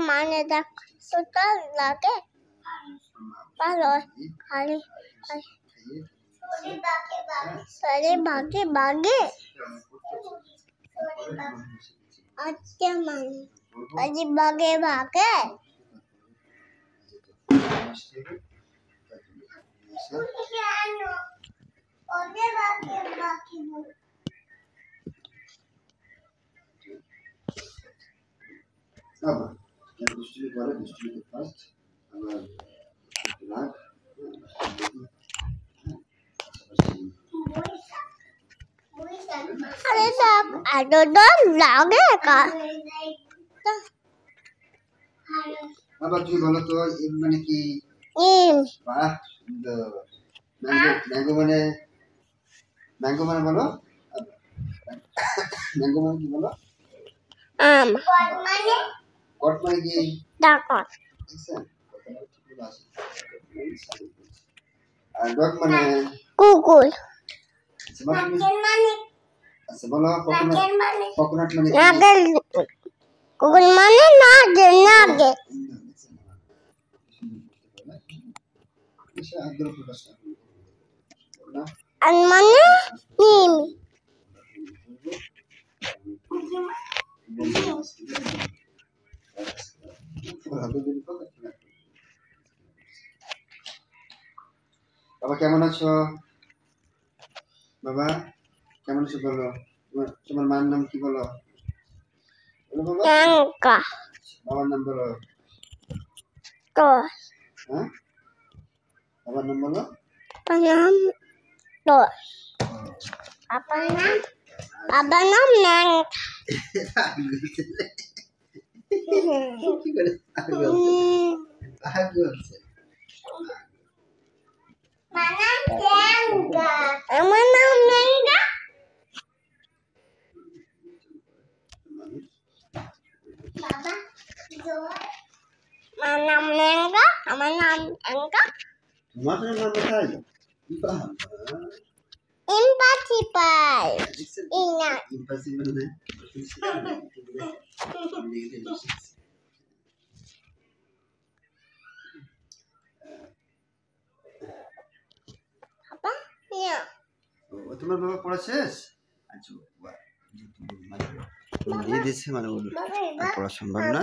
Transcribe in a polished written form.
মানে দেখ তোটা লাগে ভালো খালি বাগে বাগে আচ্ছা মানে আজি বাগে বাগে अरे तब आटो तो लागे का अब तुम बोलो तो माने कि वाह मैंगो माने बोलो मैंगो माने की बोलो कट माने की डाकट डॉग माने कुकुर अच्छा बोलो कोकोनट माने नागल कुकुर माने नागल and माने नीम বাবা কেমন আছো বাবা কেমন আছো বলো তোমার মার নাম কি বলো বলো বাবা Angka বাবার নাম বলো dos হ্যাঁ বাবার নাম বলো enam dos apa nam nang কি করে আগল mana tangga emang nam nangga baba manam nangga sama nam angka তোমার নাম কোথায় impossible ingat impossible না apa ya তোমার বাবা পড়া শেষ আচ্ছা দিয়ে দিয়েছে মানে পড়া সম্ভব না